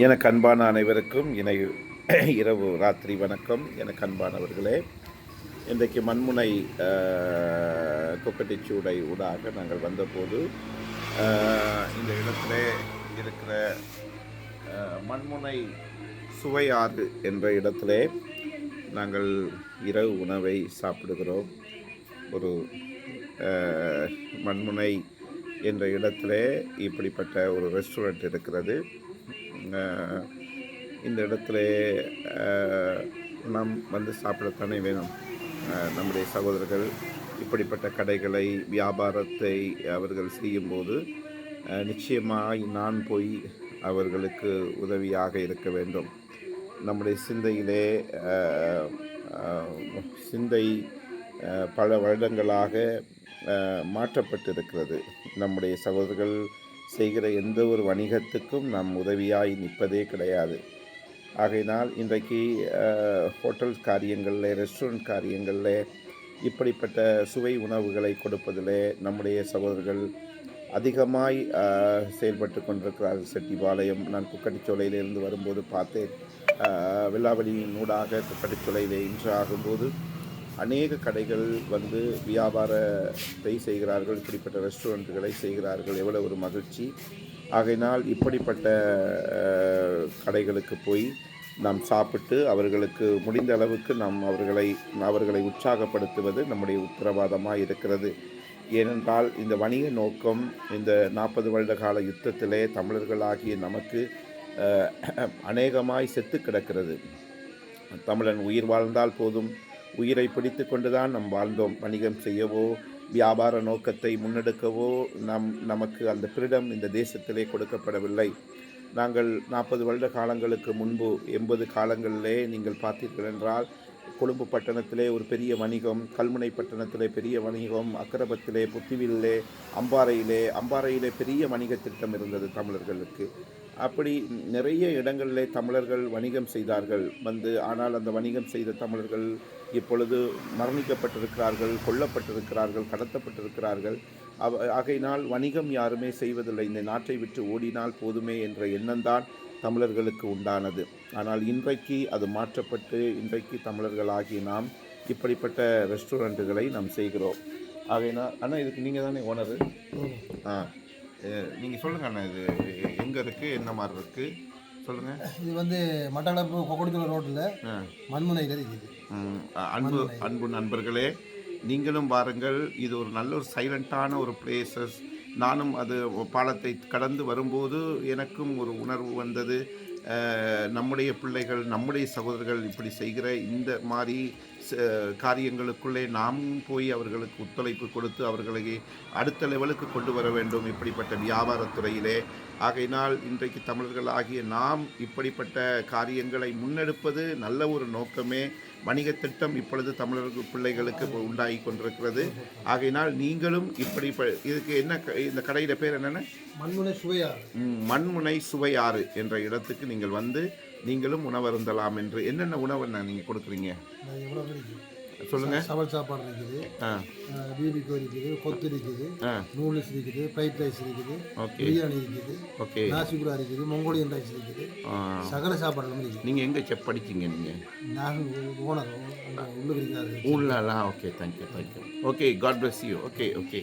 எனக்கு அன்பான அனைவருக்கும் இரவு ராத்திரி வணக்கம். எனக்கு அன்பானவர்களே, இன்றைக்கு மண்முனை கொக்கட்டிச்சூடை ஊடாக நாங்கள் வந்தபோது இந்த இடத்துல இருக்கிற மண்முனை சுவையாறு என்ற இடத்திலே நாங்கள் இரவு உணவை சாப்பிடுகிறோம். ஒரு மண்முனை என்ற இடத்துல இப்படிப்பட்ட ஒரு ரெஸ்டாரண்ட் இருக்கிறது. இந்த இடத்துல நாம் வந்து சாப்பிடத்தானே வேணும். நம்முடைய சகோதரர்கள் இப்படிப்பட்ட கடைகளை வியாபாரத்தை அவர்கள் செய்யும்போது நிச்சயமாக நான் போய் அவர்களுக்கு உதவியாக இருக்க வேண்டும். நம்முடைய சிந்தை பல வருடங்களாக மாற்றப்பட்டிருக்கிறது. நம்முடைய சகோதரர்கள் செய்கிற எந்த ஒரு வணிகத்துக்கும் நாம் உதவியாய் நிற்பதே கிடையாது. ஆகையினால் இன்றைக்கு ஹோட்டல் காரியங்களில், ரெஸ்டாரண்ட் காரியங்களில் இப்படிப்பட்ட சுவை உணவுகளை கொடுப்பதில் நம்முடைய சகோதரர்கள் அதிகமாய் செயல்பட்டு கொண்டிருக்கிறார்கள். செட்டிபாளையம், நான் குக்கட்டிச்சோலையிலிருந்து வரும்போது பார்த்தேன். வெள்ளாவளியின் ஊடாக குக்கட்டிச்சோலையில் இன்று ஆகும்போது அநேக கடைகள் வந்து வியாபாரத்தை செய்கிறார்கள். இப்படிப்பட்ட ரெஸ்டாரண்ட்டுகளை செய்கிறார்கள். எவ்வளோ ஒரு மகிழ்ச்சி! ஆகையினால் இப்படிப்பட்ட கடைகளுக்கு போய் நாம் சாப்பிட்டு அவர்களுக்கு முடிந்த அளவுக்கு நாம் அவர்களை உற்சாகப்படுத்துவது நம்முடைய உத்தரவாதமாக இருக்கிறது. ஏனென்றால் இந்த வணிக நோக்கம் இந்த 40 வருட கால யுத்தத்திலே தமிழர்களாகிய நமக்கு அநேகமாய் செத்து கிடக்கிறது. தமிழன் உயிர் வாழ்ந்தால் போதும், உயிரை பிடித்து கொண்டுதான் நாம் வாழ்ந்தோம். வணிகம் செய்யவோ வியாபார நோக்கத்தை முன்னெடுக்கவோ நமக்கு அந்த ஃப்ரீடம் இந்த தேசத்திலே கொடுக்கப்படவில்லை. நாங்கள் 40 வருட காலங்களுக்கு முன்பு 80 காலங்களிலே நீங்கள் பார்த்தீர்கள் என்றால் கொழும்பு பட்டணத்திலே ஒரு பெரிய வணிகம், கல்முனை பட்டணத்திலே பெரிய வணிகம், அக்கரபத்திலே, புத்திவிலே, அம்பாறையிலே பெரிய வணிக திட்டம் இருந்தது தமிழர்களுக்கு. அப்படி நிறைய இடங்களிலே தமிழர்கள் வணிகம் செய்தார்கள் ஆனால் அந்த வணிகம் செய்த தமிழர்கள் இப்பொழுது மரணிக்கப்பட்டிருக்கிறார்கள், கொல்லப்பட்டிருக்கிறார்கள், கடத்தப்பட்டிருக்கிறார்கள். ஆகையினால் வணிகம் யாருமே செய்வதில்லை. இந்த நாட்டை விட்டு ஓடினால் போதுமே என்ற எண்ணம்தான் தமிழர்களுக்கு உண்டானது. ஆனால் இன்றைக்கு அது மாற்றப்பட்டு இன்றைக்கு தமிழர்களாகி நாம் இப்படிப்பட்ட ரெஸ்டாரண்ட்டுகளை நாம் செய்கிறோம். ஆகையினால் அண்ணா, இதுக்கு நீங்கள் தானே ஓனரு? நீங்கள் சொல்லுங்கள் அண்ணா, இது எங்கே இருக்குது, என்ன மாதிரி இருக்குது சொல்லுங்கள். இது வந்து மட்டக்களப்பு கொக்கட்டிச்சோலை ரோட்டில் மண்முனையில் இருக்குது. அன்பு நண்பர்களே, நீங்களும் பாருங்கள். இது ஒரு நல்ல ஒரு சைலண்ட்டான ஒரு பிளேசஸ். நானும் அது பாலத்தை கடந்து வரும்போது எனக்கும் ஒரு உணர்வு வந்தது. நம்முடைய பிள்ளைகள், நம்முடைய சகோதரர்கள் இப்படி செய்கிற இந்த மாதிரி காரியங்களுக்குள்ளே நாமும் போய் அவர்களுக்கு ஒத்துழைப்பு கொடுத்து அவர்களை அடுத்த லெவலுக்கு கொண்டு வர வேண்டும் இப்படிப்பட்ட வியாபாரத்துறையிலே. ஆகையினால் இன்றைக்கு தமிழர்கள் ஆகிய நாம் இப்படிப்பட்ட காரியங்களை முன்னெடுப்பது நல்ல ஒரு நோக்கமே. வணிக திட்டம் இப்பொழுது தமிழர்கள் பிள்ளைகளுக்கு உண்டாகி கொண்டிருக்கிறது. ஆகையினால் நீங்களும் இதுக்கு என்ன, இந்த கடையில் பேர் என்னென்ன? மண்முனை சுவையாறு என்ற இடத்துக்கு நீங்கள் வந்து நீங்களும் உணவருந்தலாம். என்று என்னென்ன உணவு நீங்கள் கொடுக்குறீங்க சொல்லுங்க. சவல் சாப்பாடு இருக்குது, பீபிக்கு இருக்குது, கொத்து இருக்குது, நூடுல்ஸ் இருக்குது, ஃப்ரைட் ரைஸ் இருக்குது, பிரியாணி இருக்குது, நாசிகுரா இருக்குது, மங்கோலியன் ரைஸ் இருக்குது, சகல சாப்பாடு இருக்குது. நீங்கள் எங்கே படிச்சிங்க? நீங்கள் நாங்கள் ஓனர் உள்ளுக்கு இருக்கிறாரு. Okay, thank you. Okay, God bless you. Okay.